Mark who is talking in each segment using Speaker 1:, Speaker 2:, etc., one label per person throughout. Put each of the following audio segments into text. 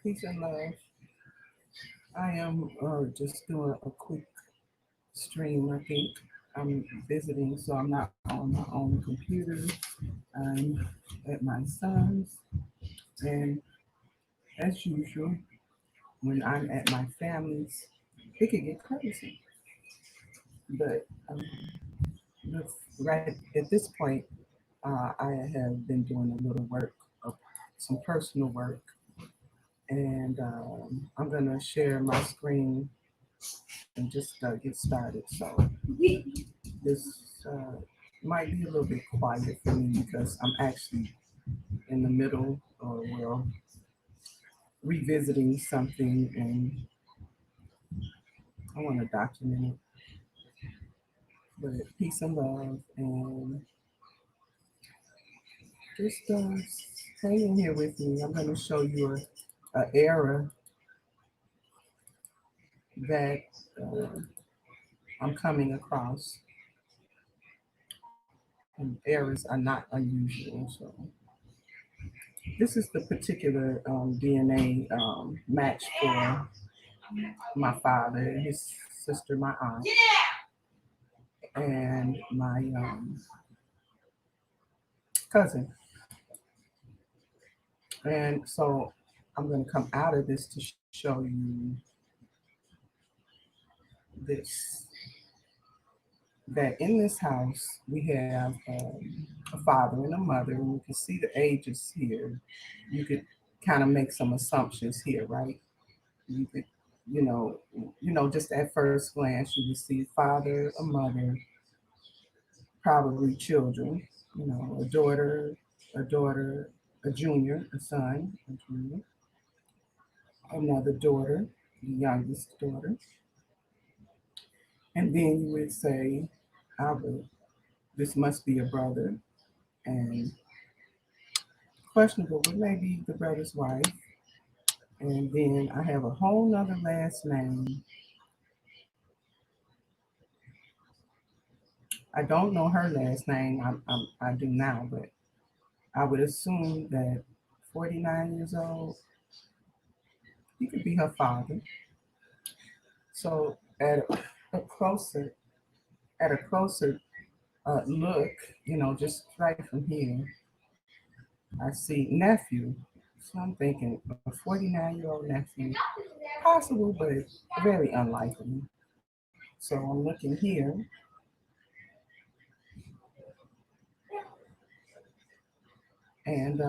Speaker 1: Peace and love. I am just doing a quick stream. I think I'm visiting, so I'm not on my own computer. I'm at my son's, and as usual, when I'm at my family's, it could get crazy. But right at this point, I have been doing a little work, some personal work, and I'm gonna share my screen and just get started. So this might be a little bit quiet for me because I'm actually in the middle, or well, revisiting something, and I want to document it. But peace and love, and just hang in here with me. I'm going to show you a era that uh, I'm coming across, and errors are not unusual. So this is the particular DNA match for my father, his sister, my aunt, and my cousin. And so I'm going to come out of this to show you this, that in this house we have a father and a mother, and you can see the ages here. You could kind of make some assumptions here, right? You could, you know, just at first glance, you would see father, a mother, probably children, a daughter, a junior, a son, a junior, another daughter, the youngest daughter. And then you would say, Albert, this must be a brother, and questionable, but maybe the brother's wife. And then I have a whole nother last name. I don't know her last name. I do now, but I would assume that 49 years old, he could be her father. So a closer, at a closer look, just right from here, I see nephew. So I'm thinking a 49-year-old nephew, possible, but very unlikely. So I'm looking here, and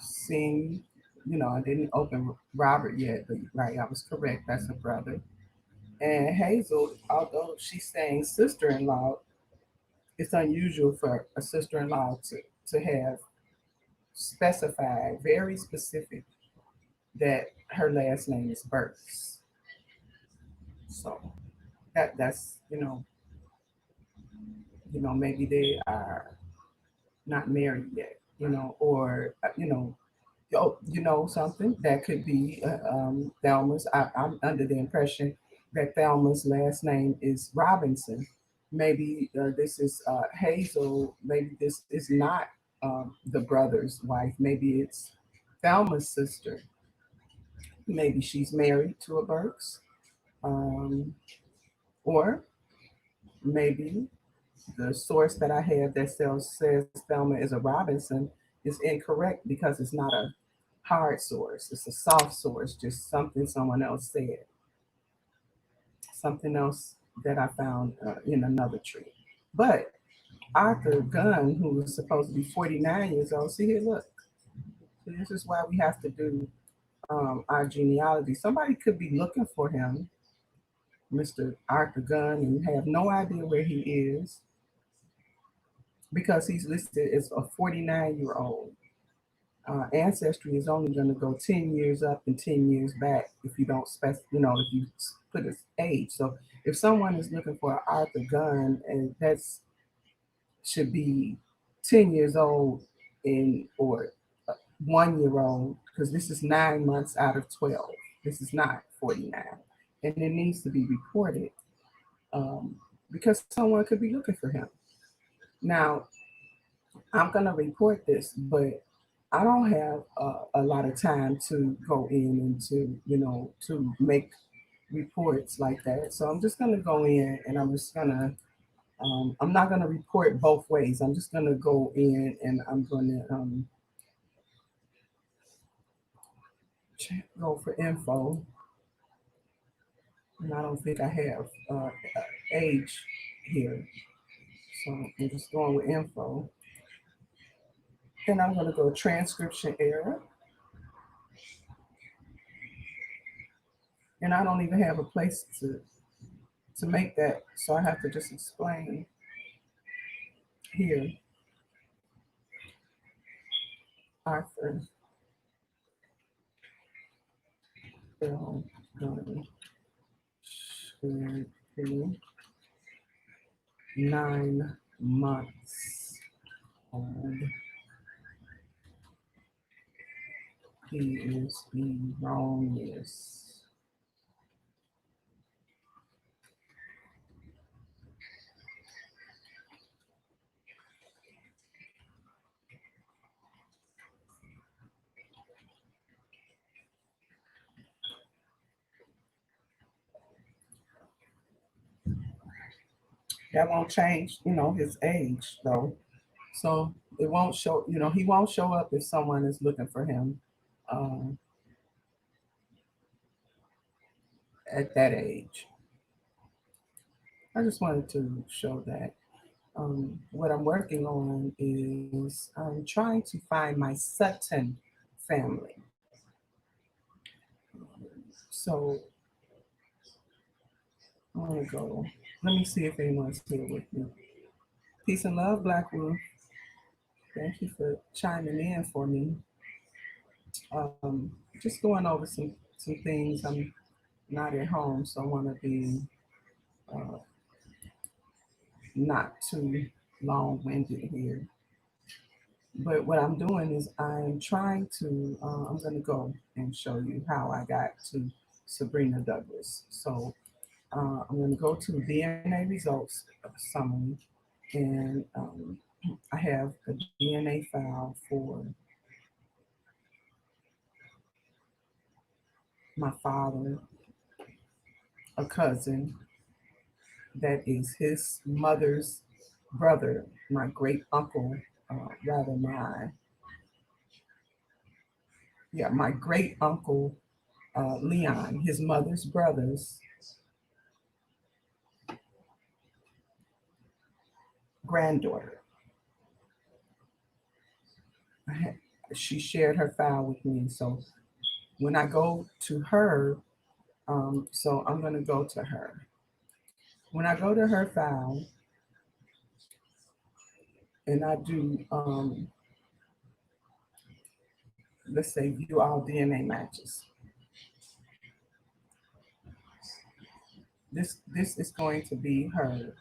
Speaker 1: seeing, I didn't open Robert yet, but right, I was correct. That's a brother. And Hazel, although she's saying sister-in-law, it's unusual for a sister-in-law to have specified, very specific, that her last name is Burks. So that's maybe they are not married yet, or something that could be Thelma's. I'm under the impression that Thelma's last name is Robinson. Maybe this is Hazel. Maybe this is not the brother's wife. Maybe it's Thelma's sister. Maybe she's married to a Burks, um, or maybe the source that I have that says Thelma is a Robinson is incorrect because it's not a hard source. It's a soft source, just something someone else said, something else that I found in another tree. But Arthur Gunn, who was supposed to be 49 years old, see here, look, this is why we have to do our genealogy. Somebody could be looking for him, Mr. Arthur Gunn, and have no idea where he is because he's listed as a 49-year-old. Ancestry is only going to go 10 years up and 10 years back if you don't if you put his age. So if someone is looking for Arthur Gunn, and that's should be 10 years old or 1 year old, because this is 9 months out of 12. This is not 49. And it needs to be reported. because someone could be looking for him. Now, I'm going to report this, but I don't have a lot of time to go in and to make reports like that. So I'm just going to go in and I'm not going to report both ways. I'm just going to go in and I'm going to go for info. And I don't think I have age here. So I'm just going with info. Then I'm going to go transcription error. And I don't even have a place to make that. So I have to just explain here. Arthur. Bill, 9 months old. He is erroneous. That won't change, his age though. So it won't show, he won't show up if someone is looking for him um, at that age. I just wanted to show that. What I'm working on is I'm trying to find my Sutton family. So I'm gonna go. Let me see if anyone's here with me. Peace and love, Black Wolf. Thank you for chiming in for me. Just going over some things. I'm not at home, so I want to be uh, not too long-winded here. But what I'm doing is I'm trying to. I'm going to go and show you how I got to Sabrina Douglas. So I'm going to go to DNA results summary, and I have a DNA file for my father, a cousin that is his mother's brother, my great uncle, rather my great uncle Leon, his mother's brother's granddaughter. She shared her file with me, so when I go to her, so I'm going to go to her. When I go to her file and I do, let's say, view all DNA matches, this is going to be her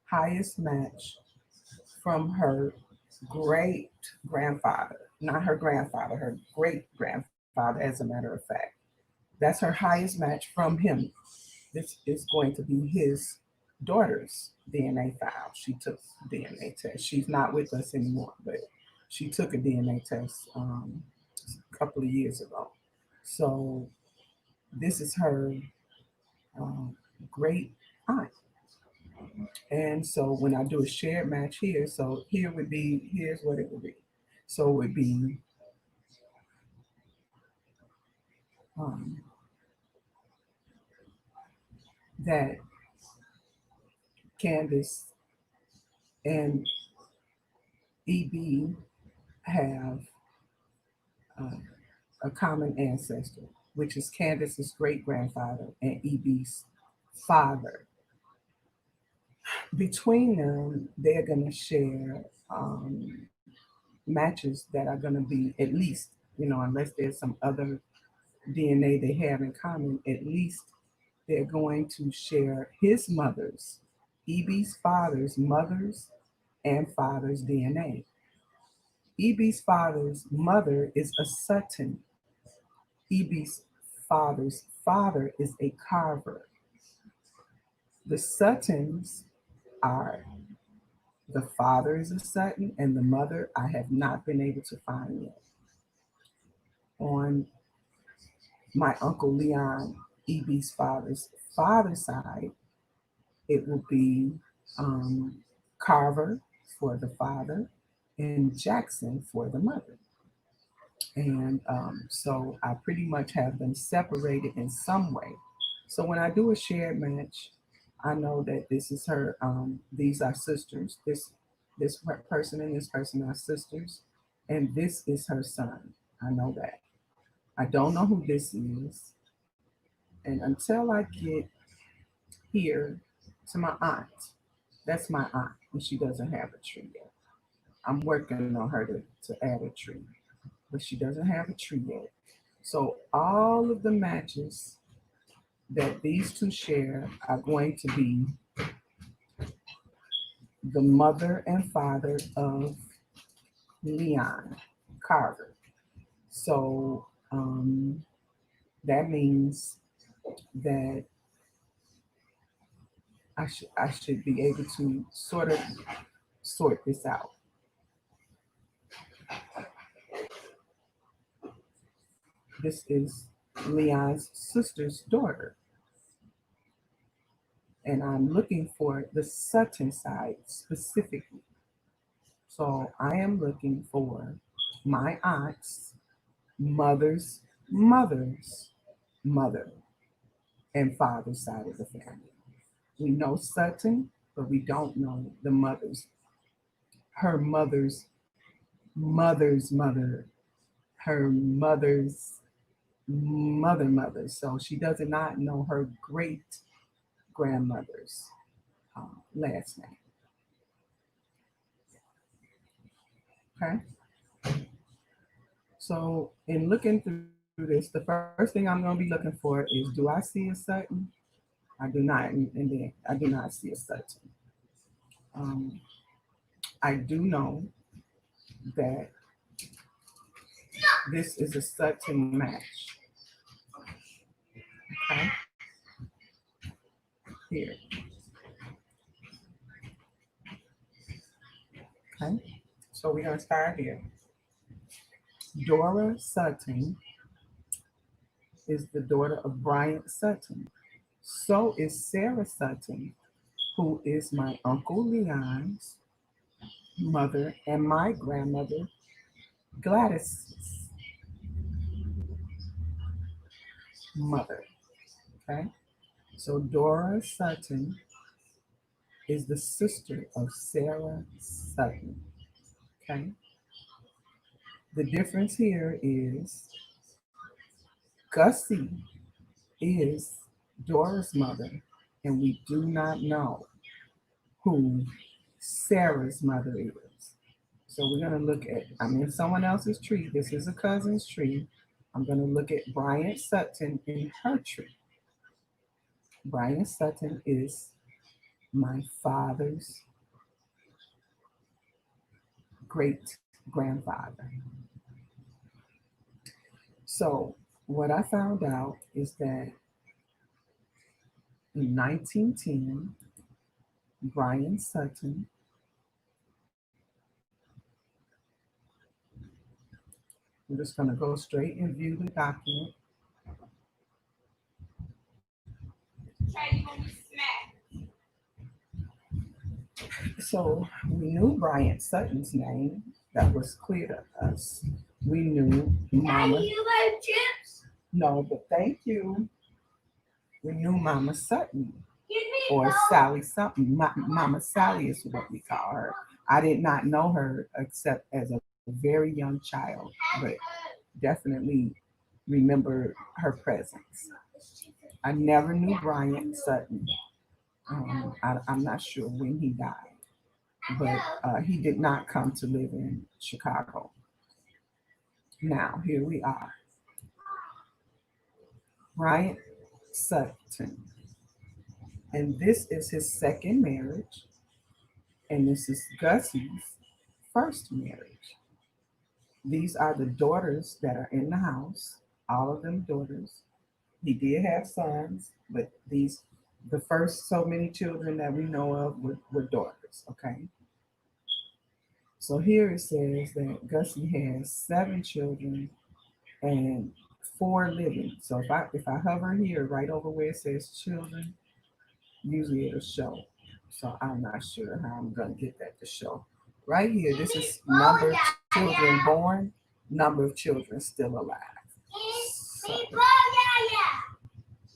Speaker 1: highest match from her great grandfather, not her grandfather, her great grandfather, as a matter of fact. That's her highest match from him. This is going to be his daughter's DNA file. She took DNA test. She's not with us anymore, but she took a DNA test a couple of years ago. So this is her great aunt. And so when I do a shared match here, so here's what it would be. So it would be that Candace and EB have a common ancestor, which is Candace's great grandfather and EB's father. Between them, they're going to share matches that are going to be at least, unless there's some other DNA they have in common, at least they're going to share his mother's, EB's father's mother's and father's DNA. EB's father's mother is a Sutton. EB's father's father is a Carver. The Suttons are, the father is a Sutton, and the mother I have not been able to find yet. On my Uncle Leon E.B.'s father's side, it will be Carver for the father and Jackson for the mother. And so I pretty much have them separated in some way. So when I do a shared match, I know that this is her. These are sisters. This person and this person are sisters, and this is her son. I know that. I don't know who this is, and until I get here to my aunt, that's my aunt, and she doesn't have a tree yet. I'm working on her to add a tree, but she doesn't have a tree yet. So all of the matches that these two share are going to be the mother and father of Leon Carver. So that means that I should be able to sort of sort this out. This is Leon's sister's daughter, and I'm looking for the Sutton side specifically. So I am looking for my aunt's mother's mother and father's side of the family. We know Sutton, but we don't know the her mother, her mother. So she does not know her great grandmother's last name. Okay. So in looking through this, the first thing I'm going to be looking for is, do I see a Sutton? I do not, and then I do not see a Sutton. Um, I do know that this is a Sutton match. Okay, here. Okay, so we're gonna start here. Dora Sutton is the daughter of Bryant Sutton. So is Sarah Sutton, who is my Uncle Leon's mother and my grandmother Gladys's mother. Okay, so Dora Sutton is the sister of Sarah Sutton. Okay, the difference here is Gussie is Dora's mother, and we do not know who Sarah's mother is. So we're going to look at, I'm in someone else's tree. This is a cousin's tree. I'm going to look at Bryant Sutton in her tree. Bryant Sutton is my father's great grandfather. So what I found out is that in 1910, Brian Sutton I'm just going to go straight and view the document. So we knew Bryant Sutton's name. That was clear to us. We knew Mama. You like chips? No, but thank you. We knew Mama Sutton or Sally something. Mama Sally is what we call her. I did not know her except as a very young child, but definitely remember her presence. I never knew Bryant Sutton. I'm not sure when he died, but he did not come to live in Chicago. Now, here we are. Bryant Sutton. And this is his second marriage, and this is Gussie's first marriage. These are the daughters that are in the house, all of them daughters. He did have sons, but these The first so many children that we know of were daughters. Okay. So here it says that Gussie has 7 children and 4 living. So if I hover here right over where it says children, usually it'll show. So I'm not sure how I'm gonna get that to show. Right here, this is number of children born, number of children still alive.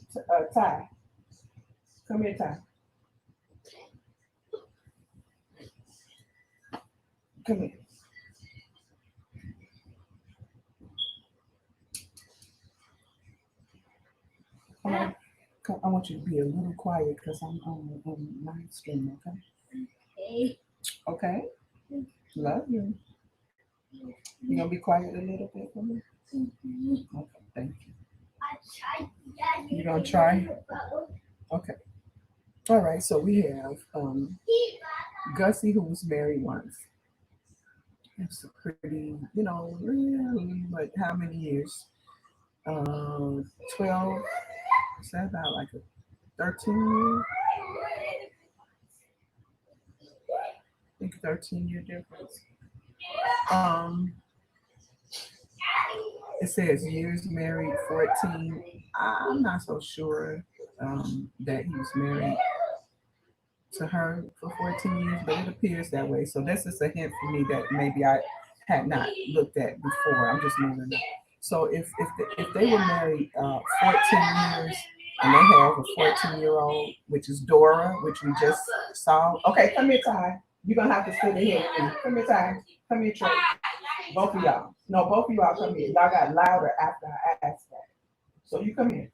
Speaker 1: So, Ty, come here, Ty. Come here. Come on. I want you to be a little quiet because I'm on live stream, okay? Okay? Love you. You gonna be quiet a little bit for me? Okay, thank you. You gonna try? Okay. All right, so we have Gussie, who was married once. It's a pretty, really, but how many years? 12, is that about like a 13 year? I think 13-year difference. Um, it says years married, 14. I'm not so sure that he was married to her for 14 years, but it appears that way. So this is a hint for me that maybe I had not looked at before. I'm just moving up. So if they were married 14 years and they have a 14-year-old, which is Dora, which we just saw. Okay, come here, Ty. You're gonna have to sit in here with me. Come here, Ty. Come here, Trey. Both of y'all. No, both of y'all come here. Y'all got louder after I asked that. So you come here.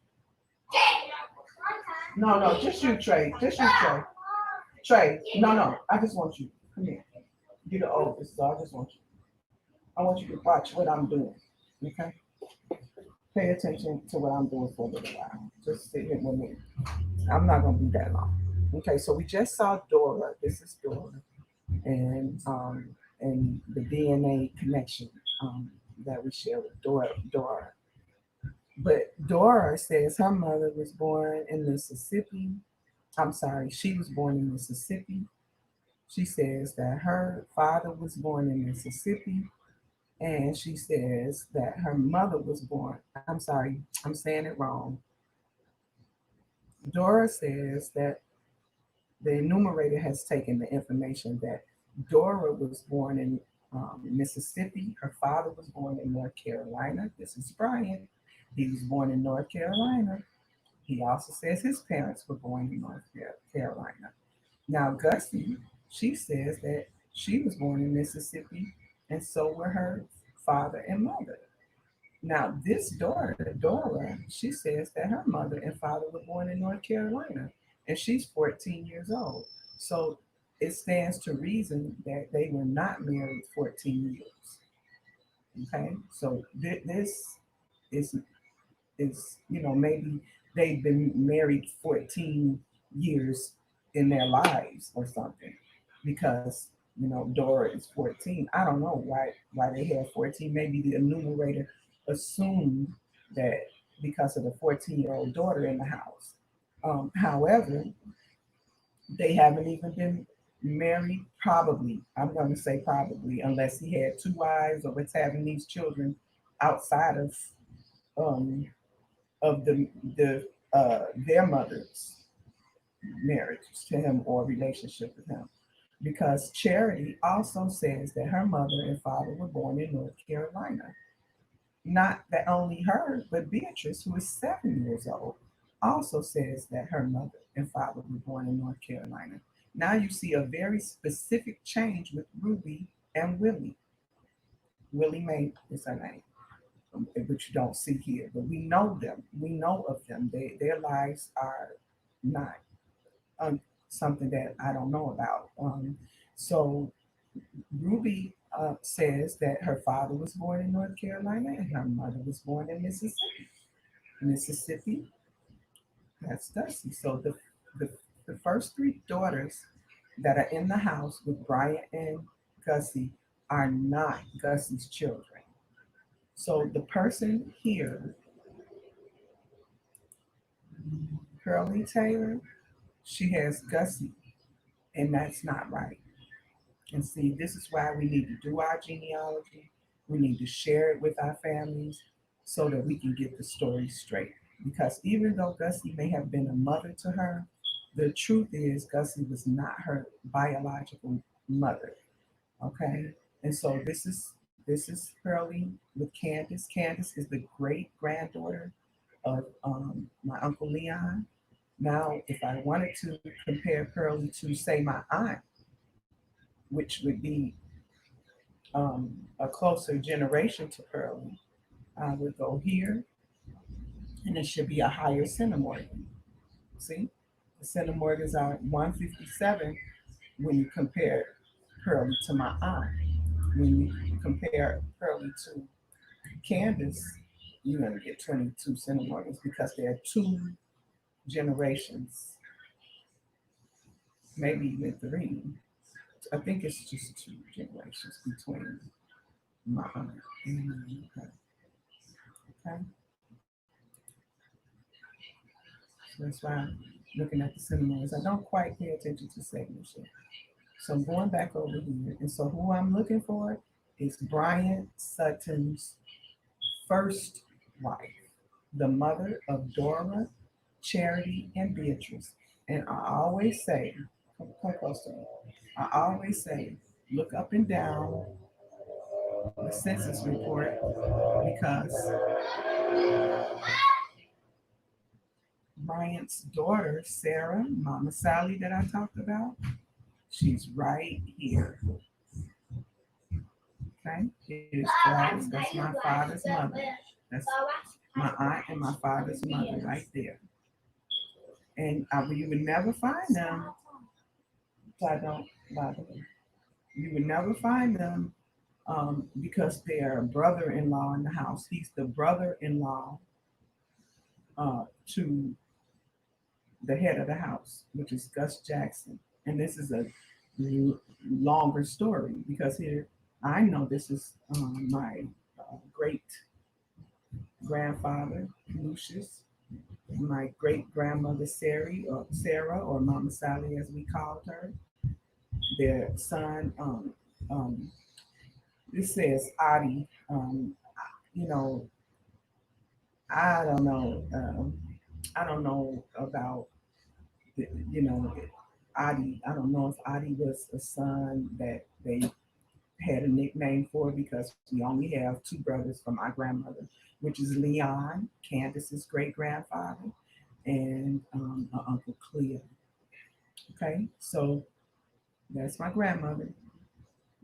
Speaker 1: No, no, just you, Trey. Just you, Trey. Trey, no, no. I just want you. Come here. You're the oldest, so I just want you. I want you to watch what I'm doing. Okay? Pay attention to what I'm doing for a little while. Just sit here with me. I'm not gonna be that long. Okay, so we just saw Dora. This is Dora, and the DNA connection that we share with Dora. But Dora says her mother was born in Mississippi. I'm sorry, she was born in Mississippi. She says that her father was born in Mississippi, and she says that her mother was born. I'm sorry, I'm saying it wrong. Dora says that the enumerator has taken the information that Dora was born in Mississippi. Her father was born in North Carolina. This is Brian. He was born in North Carolina. He also says his parents were born in North Carolina. Now, Gussie, she says that she was born in Mississippi, and so were her father and mother. Now, this daughter, Dora, she says that her mother and father were born in North Carolina, and she's 14 years old. So it stands to reason that they were not married 14 years. Okay, so this is maybe they've been married 14 years in their lives or something, because Dora is 14. I don't know why they have 14. Maybe the enumerator assumed that because of the 14-year-old daughter in the house. However, they haven't even been married, probably. I'm going to say probably, unless he had 2 wives or was having these children outside um, of their mother's marriage to him or relationship with him. Because Charity also says that her mother and father were born in North Carolina. Not that only her, but Beatrice, who is 7 years old, also says that her mother and father were born in North Carolina. Now you see a very specific change with Ruby and Willie. Willie Mae is her name, which you don't see here, but we know them. We know of them. Their lives are not something that I don't know about. So Ruby says that her father was born in North Carolina and her mother was born in Mississippi. Mississippi, that's Dusty. So the, the first 3 daughters that are in the house with Brian and Gussie are not Gussie's children. So the person here, Curly Taylor, she has Gussie, and that's not right. And see, this is why we need to do our genealogy. We need to share it with our families so that we can get the story straight. Because even though Gussie may have been a mother to her, the truth is Gussie was not her biological mother. Okay, and so this is Pearlie with Candace. Candace is the great granddaughter of my uncle Leon. Now, if I wanted to compare Pearlie to say my aunt, which would be a closer generation to Pearlie, I would go here, and it should be a higher centimorgan. See, the centimorgans are 157 when you compare Pearlie to my aunt. When you compare Pearlie to Candace, you're going to get 22 centimorgans because there are two generations, maybe even three. I think it's just two generations between my aunt and her. Okay, so that's why I'm looking at the centimorgans. I don't quite pay attention to segments yet. So I'm going back over here, and so who I'm looking for is Bryant Sutton's first wife, the mother of Dora, Charity, and Beatrice. And I always say, come close to me. I always say, look up and down the census report because Bryant's daughter, Sarah, Mama Sally, that I talked about, she's right here. Okay, here's Gladys. That's my father's mother. That's my aunt and my father's mother right there. And you would never find them. So I don't bother them. You would never find them because they're brother-in-law in the house. He's the brother-in-law to the head of the house, which is Gus Jackson. And this is a longer story because here I know this is my great grandfather Lucius, my great grandmother Sarah or Mama Sally as we called her, their son. This says Adi. You know, I don't know. I don't know about you know Adi. I don't know if Adi was a son that they had a nickname for because we only have two brothers from my grandmother, which is Leon, Candace's great grandfather, and Uncle Cleo. Okay, so that's my grandmother.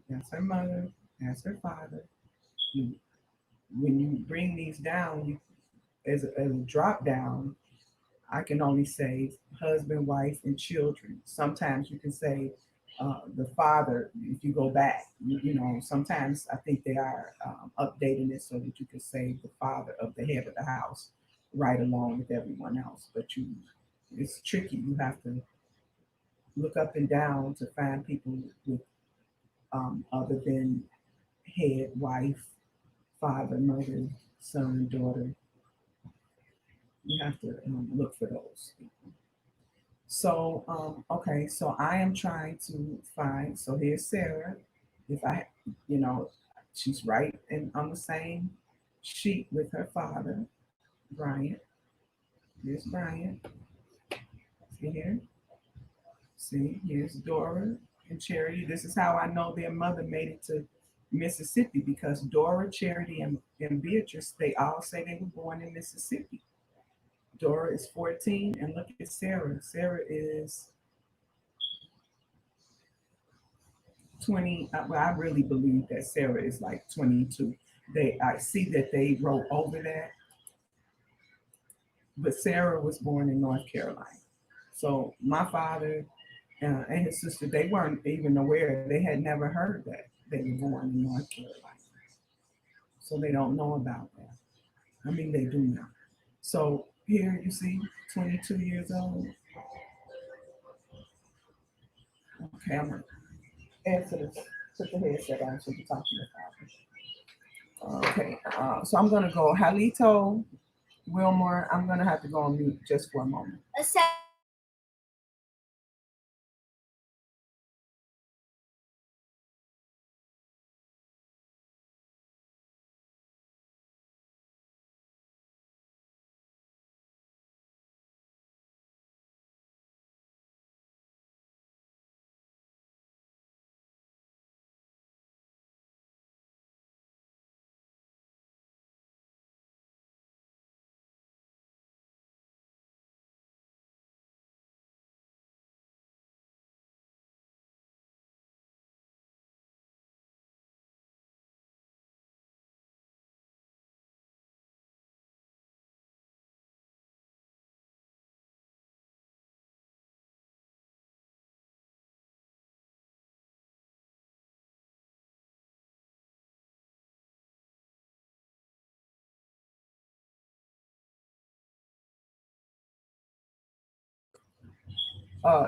Speaker 1: That's her mother. That's her father. You, when you bring these down, as a drop down, I can only say husband, wife, and children. Sometimes you can say the father if you go back. Sometimes I think they are updating it so that you can say the father of the head of the house right along with everyone else. But it's tricky. You have to look up and down to find people with other than head, wife, father, mother, son, daughter. You have to look for those. So, okay, so I am trying to find, so here's Sarah. If I, you know, she's right and on the same sheet with her father, Bryant. Here's Bryant. See here? See, here's Dora and Charity. This is how I know their mother made it to Mississippi because Dora, Charity, and Beatrice, they all say they were born in Mississippi. Dora is 14, and look at Sarah. Sarah is 20. Well, I really believe that Sarah is like 22. I see that they wrote over that, but Sarah was born in North Carolina. So my father and his sister, they weren't even aware. They had never heard that they were born in North Carolina. So they don't know about that. I mean, they do now. So here you see, 22 years old. Okay, I'm gonna answer this. Put the headset on so you can talk to your father. Okay, so I'm gonna go Halito, Wilmore. I'm gonna have to go on mute just for a moment.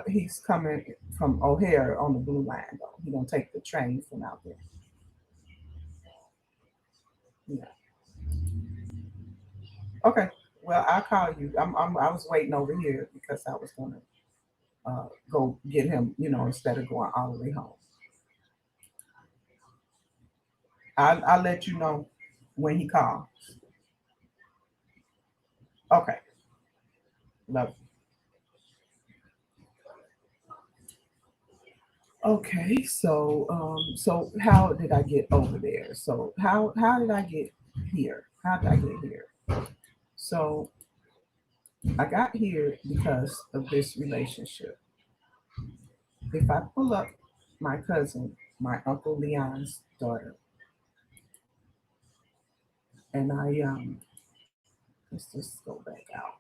Speaker 1: He's coming from O'Hare on the Blue Line though. He gonna take the train from out there. Yeah. Okay. Well, I'll call you. I was waiting over here because I was gonna go get him. Instead of going all the way home. I'll let you know when he calls. Okay. Love you. Okay. So how did I get over there? So how did I get here? How did I get here? So I got here because of this relationship. If I pull up my cousin, my uncle Leon's daughter, and let's just go back out.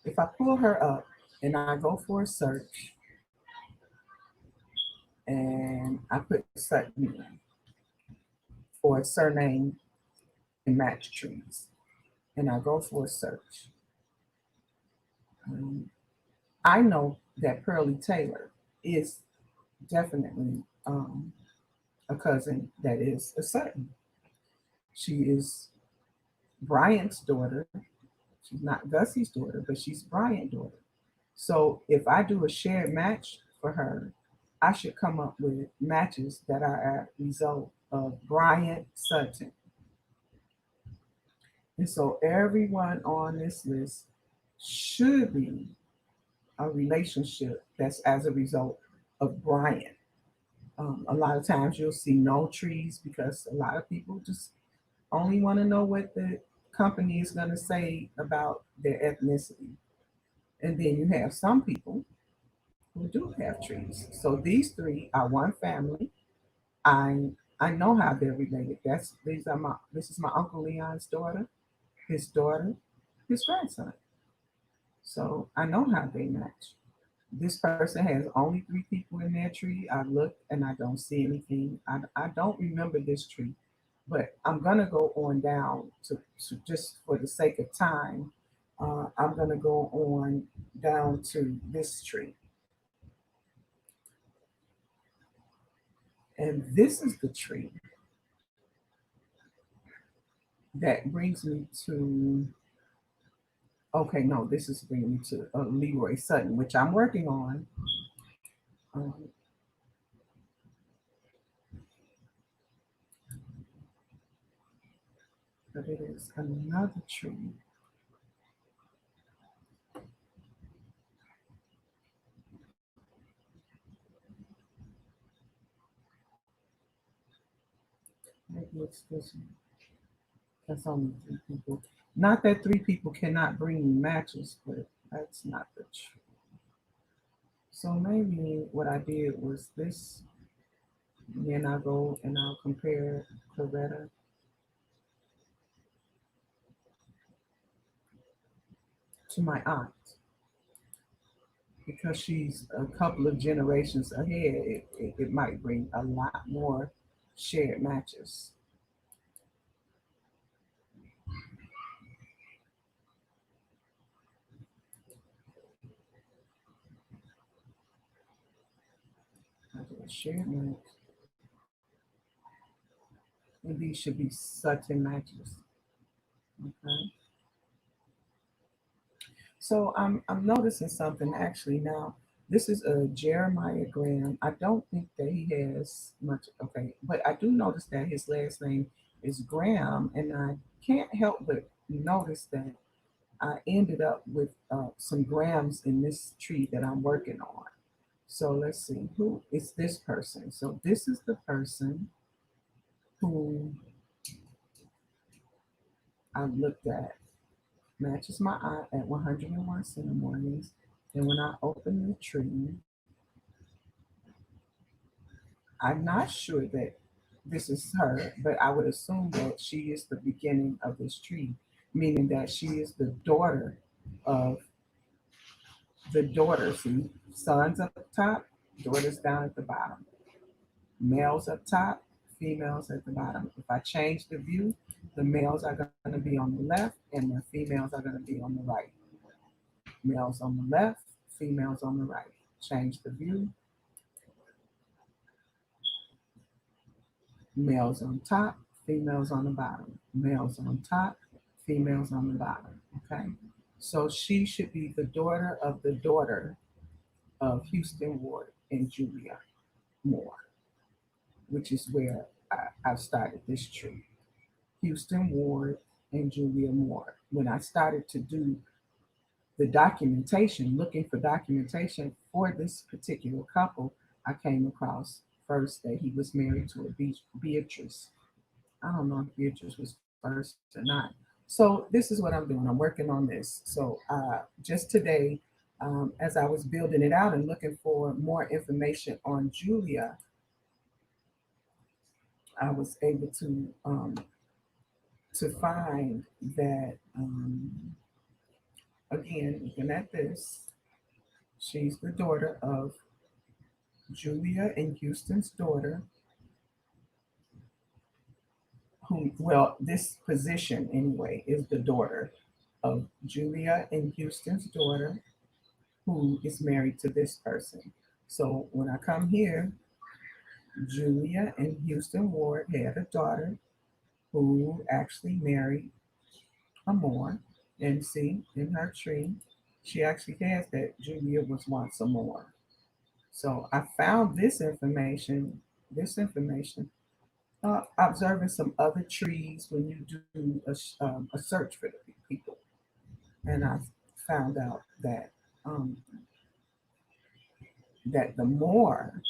Speaker 1: If I pull her up and I go for a search and I put Sutton in for a surname and match trees, and I go for a search, um, I know that Pearlie Taylor is definitely a cousin that is a Sutton. She is Bryant's daughter. She's not Gussie's daughter, but she's Bryant's daughter. So if I do a shared match for her, I should come up with matches that are a result of Bryant Sutton. And so everyone on this list should be a relationship that's as a result of Bryant. A lot of times you'll see no trees because a lot of people just only want to know what the company is going to say about their ethnicity. And then you have some people who do have trees. So these three are one family. I I know how they're related. This is my Uncle Leon's daughter, his grandson. So I know how they match. This person has only three people in their tree. I looked and I don't see anything. I don't remember this tree, but I'm gonna go on down to just for the sake of time. I'm gonna go on down to this tree, and this is the tree that brings me to. Okay, no, this is bringing me to Leroy Sutton, which I'm working on. Um, but it is another tree. Maybe it's this one. That's only three people. Not that three people cannot bring me matches, but that's not the truth. So maybe what I did was this, and then I'll go and I'll compare Coretta to my aunt because she's a couple of generations ahead. It might bring a lot more shared matches. I do a shared match, and these should be Sutton matches. Okay. So I'm noticing something actually now. This is a Jeremiah Graham. I don't think that he has much. Okay, but I do notice that his last name is Graham, and I can't help but notice that I ended up with some grams in this tree that I'm working on. So let's see, who is this person? So this is the person who I looked at. Matches my eye at 101 ceremonies. And when I open the tree, I'm not sure that this is her, but I would assume that she is the beginning of this tree, meaning that she is the daughter of the daughter. See, sons up top, daughters down at the bottom, males up top, females at the bottom. If I change the view, the males are going to be on the left and the females are going to be on the right. Males on the left, females on the right. Change the view, males on top, females on the bottom. Males on top, females on the bottom. Okay? So she should be the daughter of Houston Ward and Julia Moore, which is where I've started this tree. Houston Ward and Julia Moore. When I started to do the documentation, looking for documentation for this particular couple, I came across first that he was married to a Beatrice. I don't know if Beatrice was first or not. So this is what I'm doing. I'm working on this. So just today, as I was building it out and looking for more information on Julia, I was able to find that again, looking at this, she's the daughter of Julia and Houston's daughter, who, well, this position anyway is the daughter of Julia and Houston's daughter, who is married to this person. So when I come here, Julia and Houston Ward had a daughter who actually married a Moore. And see, in her tree, she actually has that Julia was once a Moore. So I found observing some other trees when you do a search for the people. And I found out that the more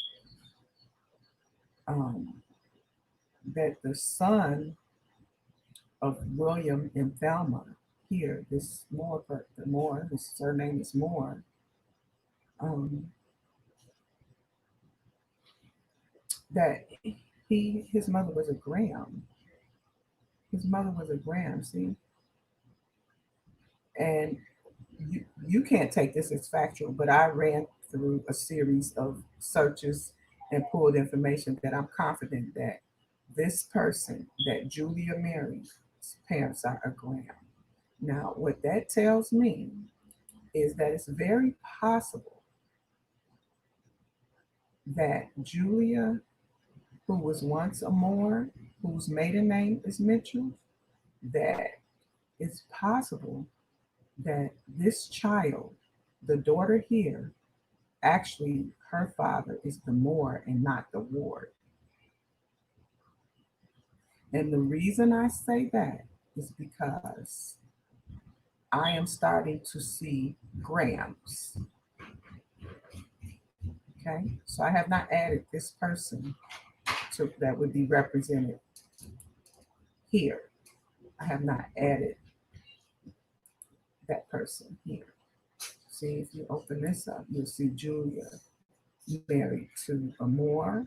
Speaker 1: um, that the son of William and Thelma here, this Moore, his surname is Moore. Um, that his mother was a Graham. His mother was a Graham. See, and you can't take this as factual, but I ran through a series of searches and pulled information that I'm confident that this person that Julia married, his parents are a Graham. Now, what that tells me is that it's very possible that Julia, who was once a Moore, whose maiden name is Mitchell, that it's possible that this child, the daughter here, actually her father is the Moore and not the Ward. And the reason I say that is because I am starting to see Grahams. Okay, so I have not added this person that would be represented here. I have not added that person here. See, if you open this up, you'll see Julia married to a Moore.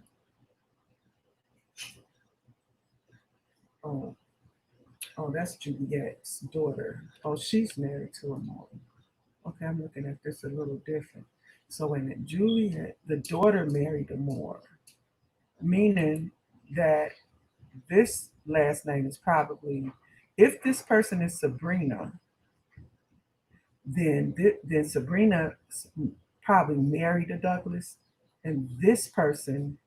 Speaker 1: Oh, oh, that's Juliet's daughter. Oh, she's married to a Moore. Okay, I'm looking at this a little different. So when Juliet, the daughter married a Moore, meaning that this last name is probably, if this person is Sabrina, then Sabrina probably married a Douglas, and this person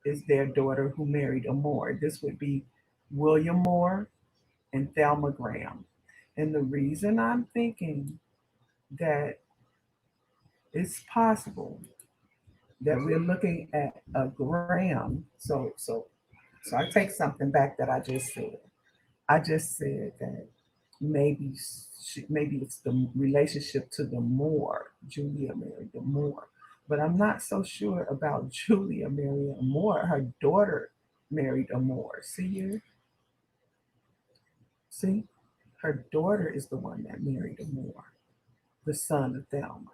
Speaker 1: is their daughter who married a Moore. This would be William Moore and Thelma Graham. And the reason I'm thinking that it's possible that we're looking at a Graham. So I take something back that I just said. I just said that maybe it's the relationship to the Moore. Julia married the Moore, but I'm not so sure about Julia marrying a Moore. Her daughter married a Moore. See here, see, her daughter is the one that married a Moore, the son of Thelma.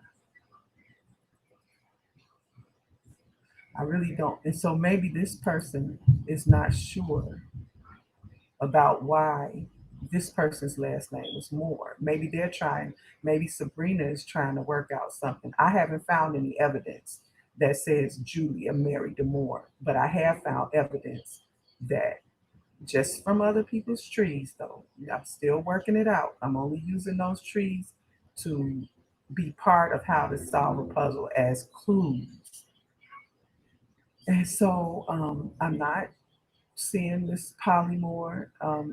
Speaker 1: I really don't, and so maybe this person is not sure about why this person's last name was Moore. Maybe Sabrina is trying to work out something. I haven't found any evidence that says Julia married a Moore, but I have found evidence that just from other people's trees, though. I'm still working it out. I'm only using those trees to be part of how to solve a puzzle as clues. And so I'm not seeing this polymorph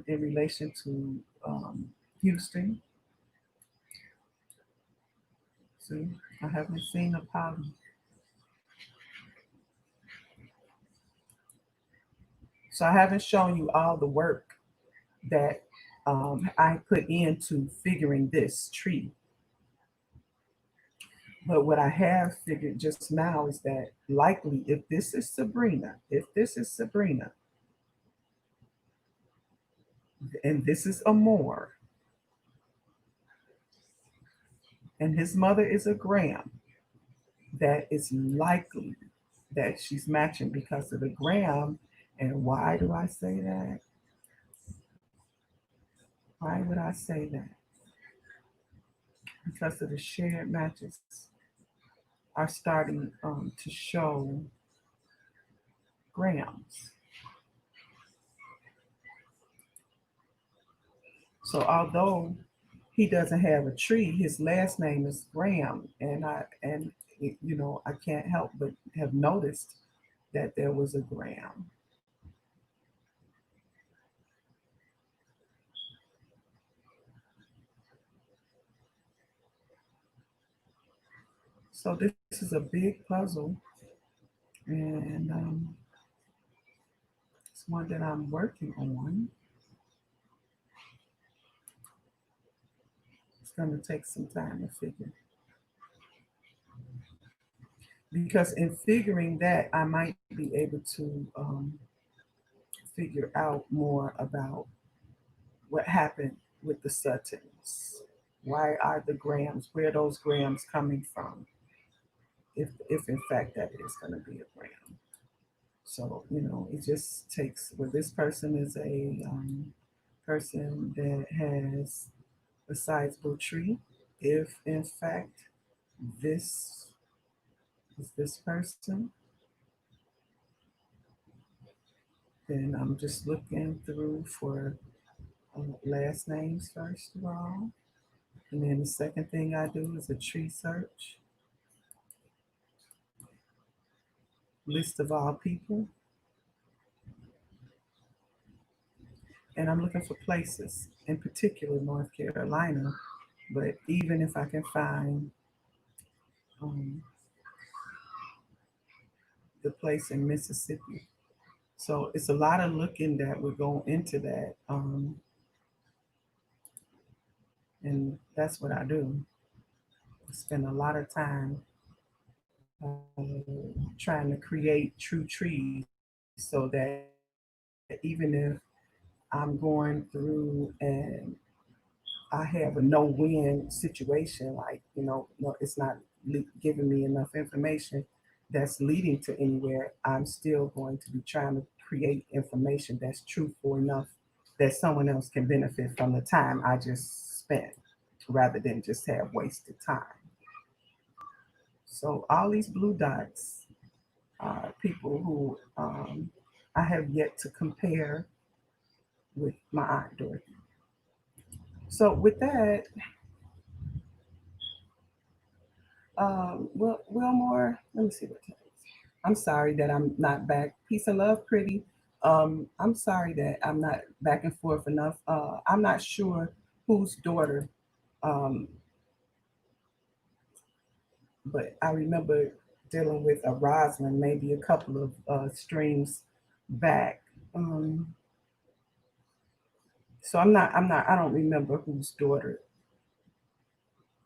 Speaker 1: in relation to Houston. See, I haven't seen a poly. So I haven't shown you all the work that I put into figuring this tree. But what I have figured just now is that likely if this is Sabrina, and this is Amor, and his mother is a Graham, that it's likely that she's matching because of the Graham. And why do I say that? Why would I say that? Because of the shared matches are starting to show Grahams. So although he doesn't have a tree, his last name is Graham, and I can't help but have noticed that there was a Graham. So this is a big puzzle, and it's one that I'm working on. It's going to take some time to figure. Because in figuring that, I might be able to figure out more about what happened with the Suttons. Why are the Grahams, where are those Grahams coming from? If in fact that is going to be a Graham. So, it just takes, well, this person is a person that has a sizable tree. If in fact this is this person, then I'm just looking through for last names first of all. And then the second thing I do is a tree search, list of all people. And I'm looking for places, in particular North Carolina. But even if I can find um, the place in Mississippi. So it's a lot of looking that would go into that. And that's what I do. I spend a lot of time trying to create true trees so that even if I'm going through and I have a no win situation, like, no, it's not giving me enough information that's leading to anywhere, I'm still going to be trying to create information that's truthful enough that someone else can benefit from the time I just spent rather than just have wasted time. So all these blue dots are people who I have yet to compare with my Aunt Dorothy. So with that, Wilmore, let me see what time. I'm sorry that I'm not back. Peace and love, pretty. I'm sorry that I'm not back and forth enough. I'm not sure whose daughter, um, but I remember dealing with a Rosalind maybe a couple of streams back. Um, so I don't remember whose daughter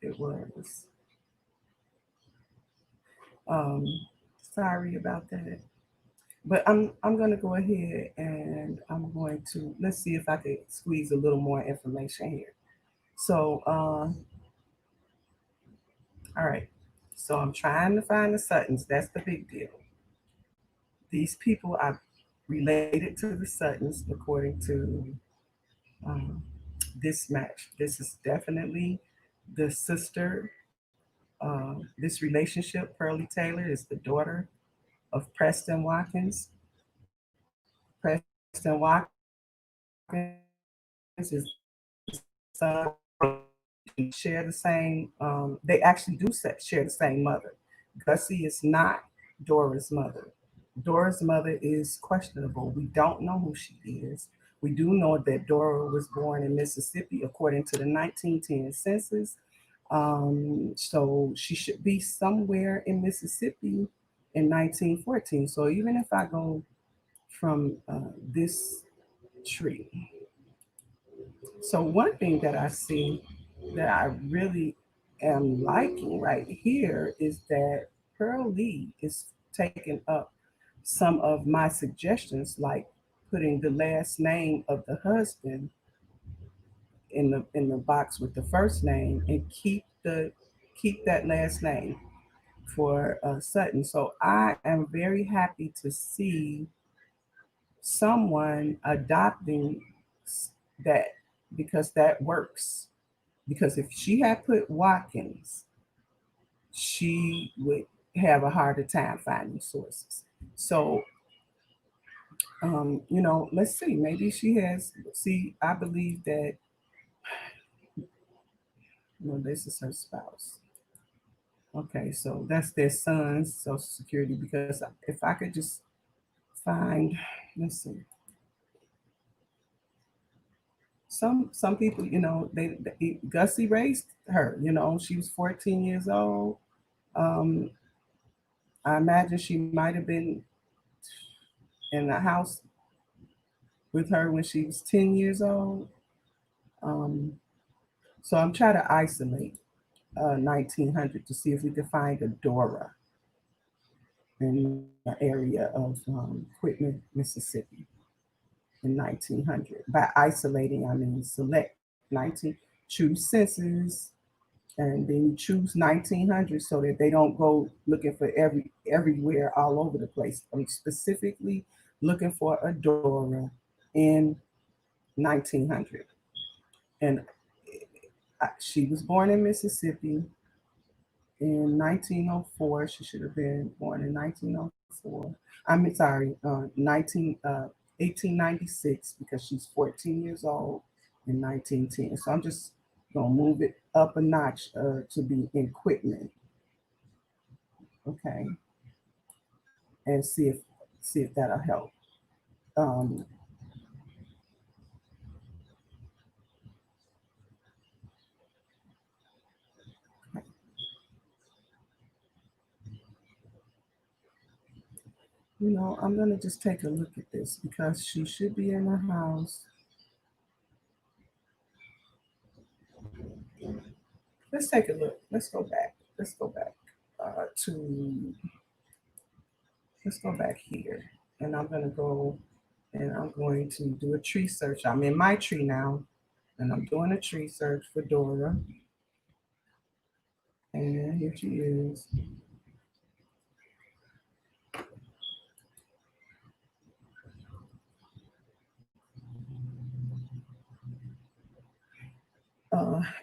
Speaker 1: it was. Um, Sorry about that. But I'm gonna go ahead and I'm going to let's see if I could squeeze a little more information here. So all right. So I'm trying to find the Suttons. That's the big deal. These people are related to the Suttons according to um, this match. This is definitely the sister. This relationship, Pearlie Taylor, is the daughter of Preston Watkins. Watkins is the son. Share the same. They actually do share the same mother. Gussie is not Dora's mother. Dora's mother is questionable. We don't know who she is. We do know that Dora was born in Mississippi according to the 1910 census. So she should be somewhere in Mississippi in 1914. So even if I go from this tree, so one thing that I see that I really am liking right here is that Pearl Lee is taking up some of my suggestions, like putting the last name of the husband in the box with the first name and keep that last name for Sutton. So I am very happy to see someone adopting that because that works. Because if she had put Watkins, she would have a harder time finding sources. So, let's see. Maybe she has. See, I believe that. This is her spouse. Okay, so that's their son's social security. Because if I could just find, let's see, some people, Gussie raised her. She was 14 years old. Um, I imagine she might have been in the house with her when she was 10 years old. Um, so I'm trying to isolate 1900 to see if we can find a Dora in the area of Quitman, Mississippi in 1900. By isolating, I mean select 19, choose census, and then choose 1900 so that they don't go looking for everywhere all over the place. I'm specifically looking for a Dora in 1900. And she was born in Mississippi in 1904. She should have been born in 1904. I'm sorry, 1896 because she's 14 years old in 1910. So I'm just gonna move it up a notch to be in Quitman, okay, and see if that'll help. Um, I'm gonna just take a look at this because she should be in the house. Let's take a look. Let's go back. To let's go back here, and I'm gonna go and I'm going to do a tree search. I'm in my tree now, and I'm doing a tree search for Dora. And here she is.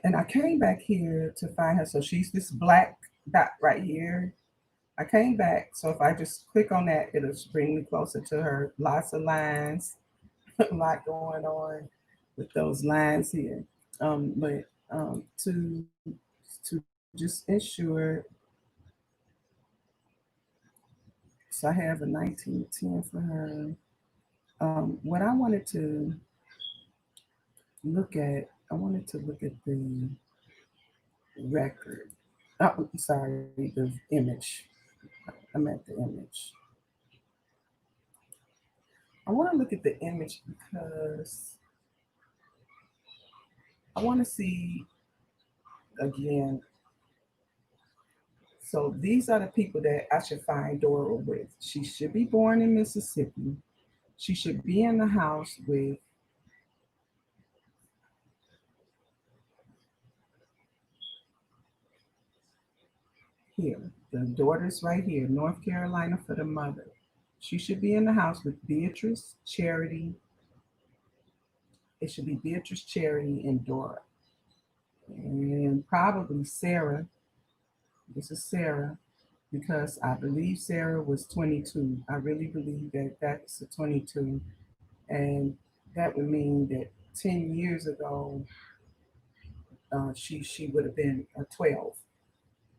Speaker 1: And I came back here to find her. So she's this black dot right here. I came back. So if I just click on that, it'll bring me closer to her. Lots of lines, a lot going on with those lines here. But to just ensure, so I have a 1910 for her. What I wanted to I wanted to look at the record. Oh, sorry, the image. I'm at the image. I want to look at the image because I want to see again. So these are the people that I should find Dora with. She should be born in Mississippi. She should be in the house with here. The daughter's right here, North Carolina for the mother. She should be in the house with Beatrice, Charity. It should be Beatrice, Charity, and Dora. And probably Sarah. This is Sarah because I believe Sarah was 22. I really believe that that's a 22. And that would mean that 10 years ago, she would have been 12.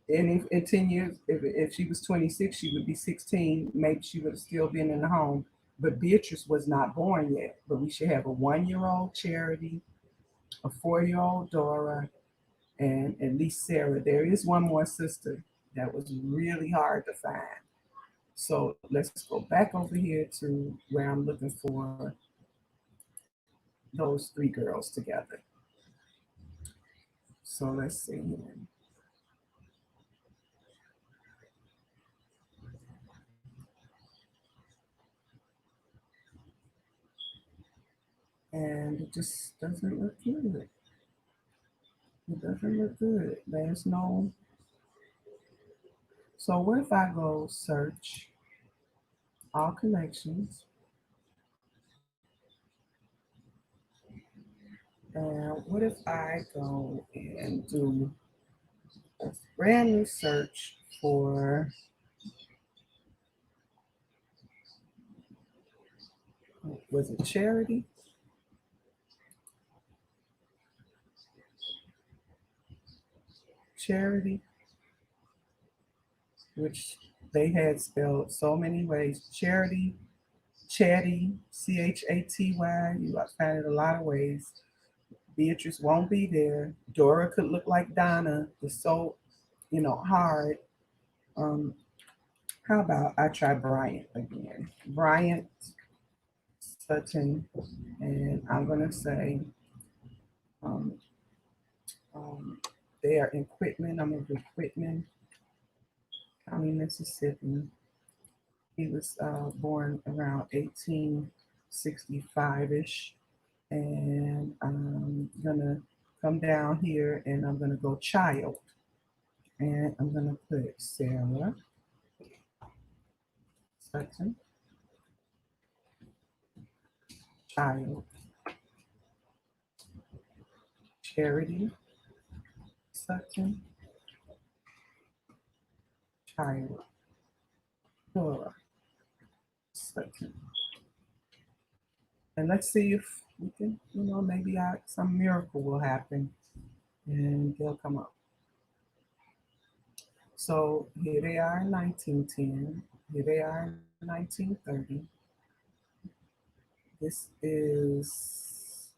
Speaker 1: And if in 10 years, if she was 26, she would be 16. Maybe she would have still been in the home. But Beatrice was not born yet. But we should have a 1 year old Charity, a 4 year old Dora, and at least Sarah. There is one more sister that was really hard to find. So let's go back over here to where I'm looking for those three girls together. So let's see here. And it just doesn't look good. It doesn't look good. There's no. So what if I go search all collections, and what if I go and do a brand new search for, was it Charity? Charity, which they had spelled so many ways. Charity, Chatty, Chaty. You find it a lot of ways. Beatrice won't be there. Dora could look like Donna. It's so, hard. Um, how about I try Bryant again? Bryant Sutton, and I'm gonna say um, um, they are in Quitman. I'm gonna do Quitman County, Mississippi. He was born around 1865-ish, and I'm gonna come down here and I'm gonna go child, and I'm gonna put Sarah Sutton, child, Charity Sutton, child, Dora Sutton. And let's see if we can, maybe some miracle will happen and they'll come up. So here they are in 1910. Here they are in 1930. This is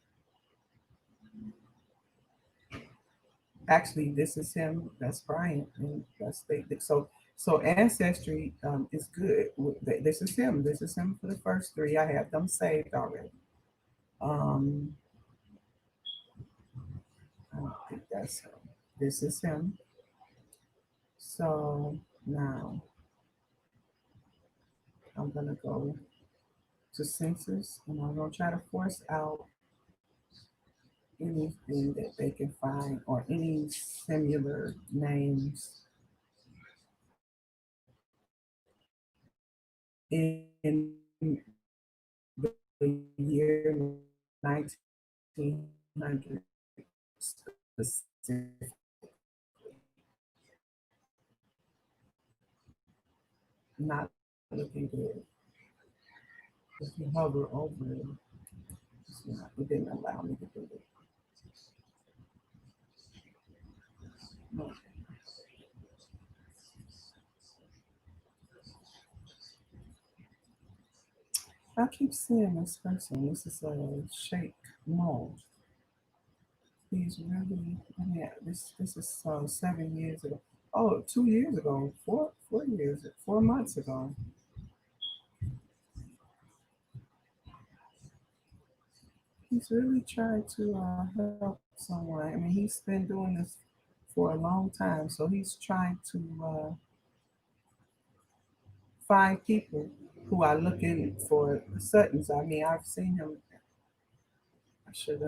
Speaker 1: actually, this is him. That's Brian. And that's they. So Ancestry is good. This is him. This is him for the first three. I have them saved already. Um, I don't think that's him. This is him. So now I'm gonna go to census and I'm gonna try to force out anything that they can find or any similar names in the year 1900 specifically. Not looking good. If you hover over it, it didn't allow me to do it. No. I keep seeing this person. This is a Shake Mold. He's really, yeah, this is 7 years ago. Oh, 2 years ago, 4 years, 4 months ago. He's really trying to help someone. I mean, he's been doing this for a long time, so he's trying to find people who are looking for Suttons. I mean, I've seen him. I should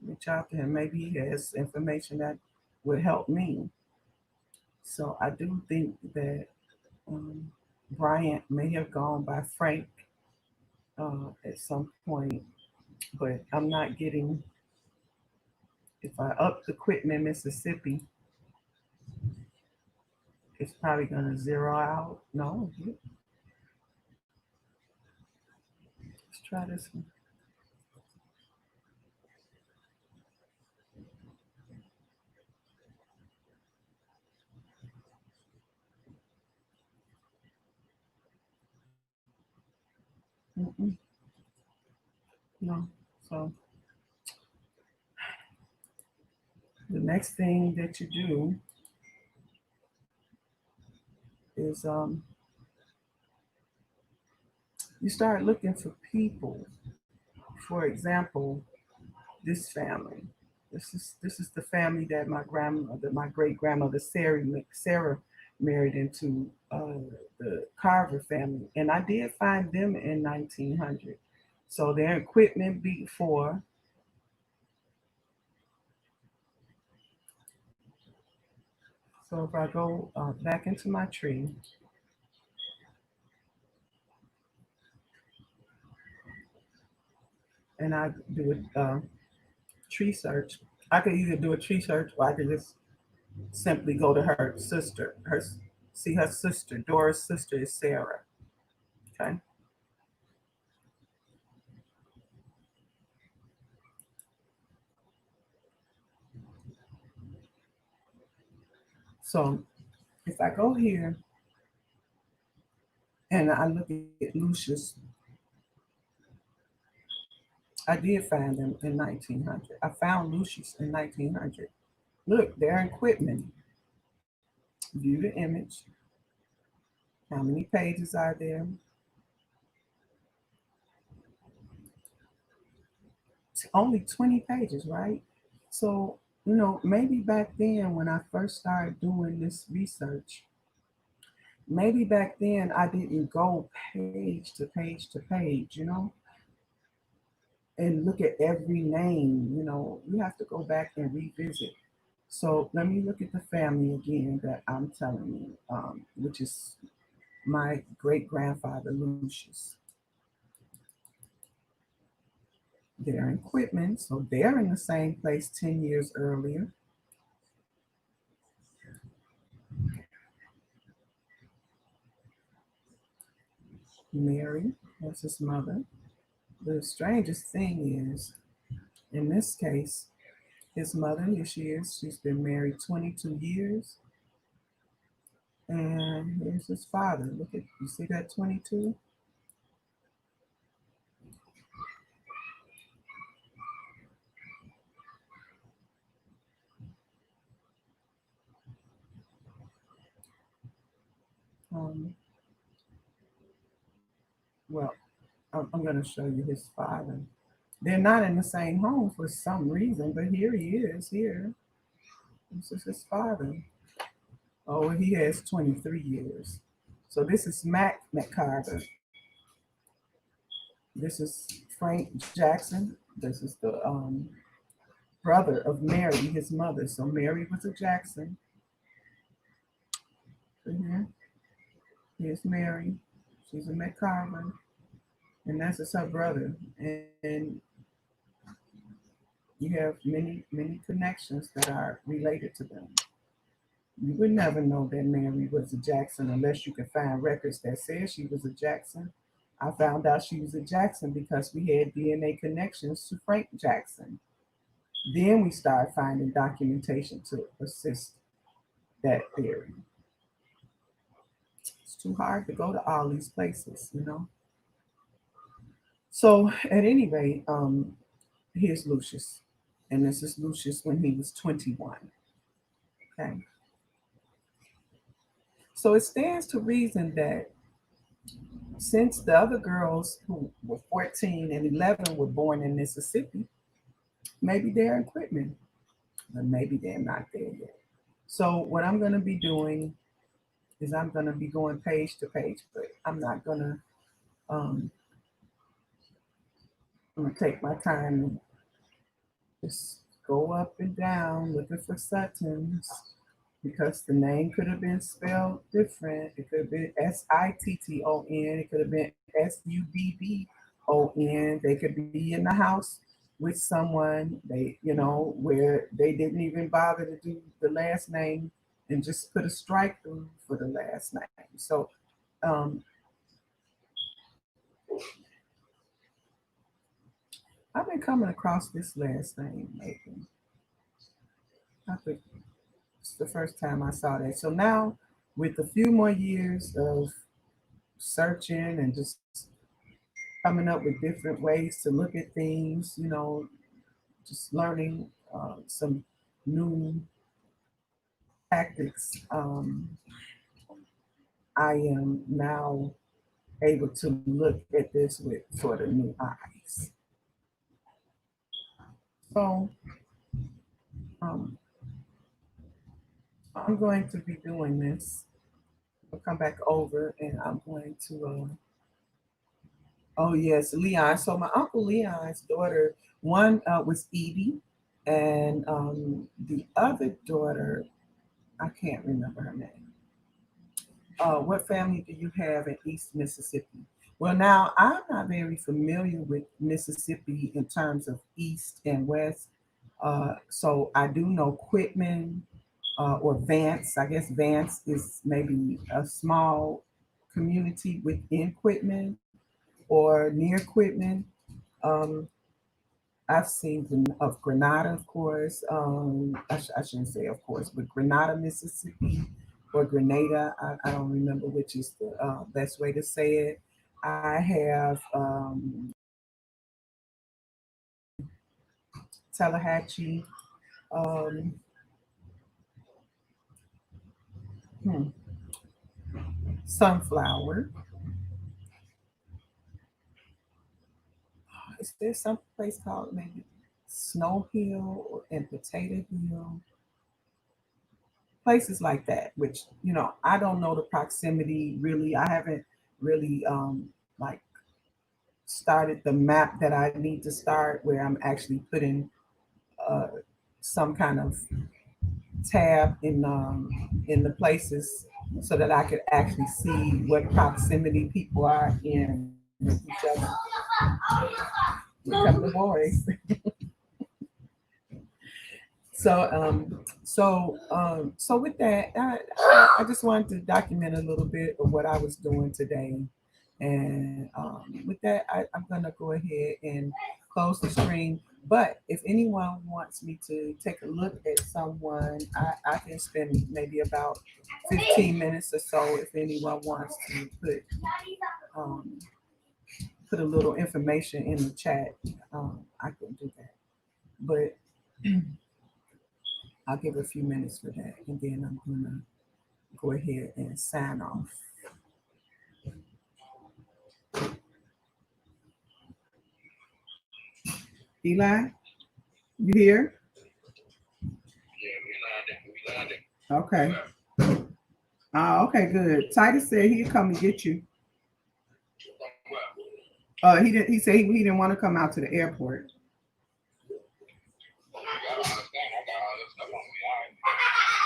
Speaker 1: reach out to him. Maybe he has information that would help me. So I do think that um, Bryant may have gone by Frank at some point, but I'm not getting. If I up the Quitman, Mississippi, it's probably gonna zero out. No, let's try this one. Mm-mm, no. So the next thing that you do is you start looking for people. For example, this family. This is the family that my grandmother, my great grandmother Sarah married into, the Carver family, and I did find them in 1900. So their equipment before. So if I go back into my tree and I do a tree search, I could either do a tree search or I could just simply go to her sister. See her sister, Dora's sister is Sarah. Okay. So if I go here and I look at Lucius, I did find them in 1900. I found Lucius in 1900. Look, their equipment. View the image. How many pages are there? It's only 20 pages, right? So, maybe back then when I first started doing this research, maybe back then I didn't go page to page to page, and look at every name. You have to go back and revisit. So let me look at the family again that I'm telling you, which is my great grandfather Lucius. Their equipment, so they're in the same place 10 years earlier. Mary, that's his mother. The strangest thing is, in this case, his mother, here she is, she's been married 22 years. And here's his father. Look at, you see that 22? Um, well, I'm going to show you his father. They're not in the same home for some reason, but here he is. Here, this is his father. Oh, he has 23 years. So this is Mac McCarter. This is Frank Jackson. This is the brother of Mary, his mother. So Mary was a Jackson. So here's Mary. She's a McCarver. And that's just her brother. And you have many, many connections that are related to them. You would never know that Mary was a Jackson unless you could find records that said she was a Jackson. I found out she was a Jackson because we had DNA connections to Frank Jackson. Then we started finding documentation to assist that theory. It's too hard to go to all these places. So at any rate, here's Lucius. And this is Lucius when he was 21. Okay. So it stands to reason that since the other girls who were 14 and 11 were born in Mississippi, maybe they're in Quitman, but maybe they're not there yet. So what I'm going to be doing is I'm going to be going page to page, but I'm not going to. I'm going to take my time and just go up and down looking for Suttons because the name could have been spelled different. It could have been Sitton. It could have been Suddon. They could be in the house with someone where they didn't even bother to do the last name and just put a strike through for the last name. So um, I've been coming across this last name lately. I think it's the first time I saw that. So now, with a few more years of searching and just coming up with different ways to look at things, just learning some new tactics. I am now able to look at this with sort of new eyes. So um, I'm going to be doing this. I'll come back over and I'm going to, oh yes, Leon. So my Uncle Leon's daughter, one was Edie, and the other daughter, I can't remember her name. What family do you have in East Mississippi? Well, now I'm not very familiar with Mississippi in terms of East and West. So I do know Quitman or Vance. I guess Vance is maybe a small community within Quitman or near Quitman. Um, I've seen of Grenada, of course. I shouldn't say, of course, but Grenada, Mississippi, or Grenada. I don't remember which is the best way to say it. I have Tallahatchie, um, hmm, Sunflower. Is there some place called maybe Snow Hill or and Potato Hill? Places like that, which I don't know the proximity really. I haven't really like started the map that I need to start, where I'm actually putting uh, some kind of tab in the places so that I could actually see what proximity people are in with each other. Here come the boys. So with that, I just wanted to document a little bit of what I was doing today, and with that, I'm gonna go ahead and close the stream. But if anyone wants me to take a look at someone, I can spend maybe about 15 minutes or so. If anyone wants to um, put a little information in the chat, I can do that. But I'll give a few minutes for that, and then I'm gonna go ahead and sign off. Eli, you here? Okay. Okay, good. Titus said he'd come and get you. He didn't. He said he didn't want to come out to the airport.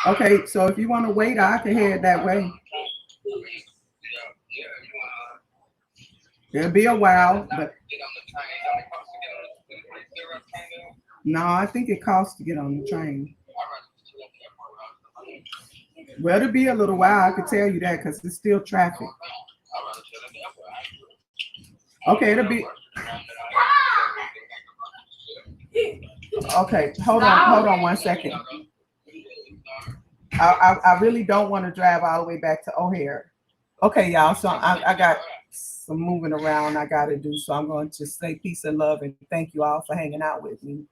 Speaker 1: Okay, so if you want to wait, I can head that way. It'll be a while, but no, I think it costs to get on the train. Well, it'll be a little while. I could tell you that because there's still traffic. Okay, it'll be. Okay, hold on 1 second. I really don't want to drive all the way back to O'Hare. Okay, y'all. So I got some moving around I got to do. So I'm going to say peace and love and thank you all for hanging out with me.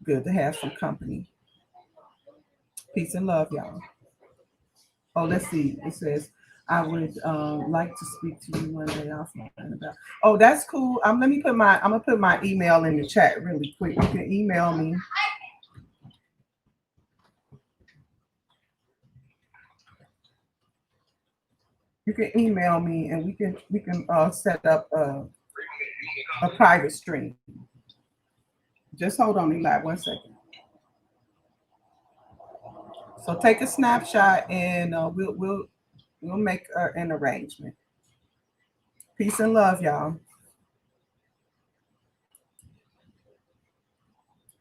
Speaker 1: Good to have some company. Peace and love, y'all. Oh, let's see. It says, I would like to speak to you one day offline about. Oh, that's cool. Let me put I'm gonna put my email in the chat really quick. You can email me. You can email me, and we can set up a private stream. Just hold on, Eli, 1 second. So take a snapshot, and we'll make an arrangement. Peace and love, y'all.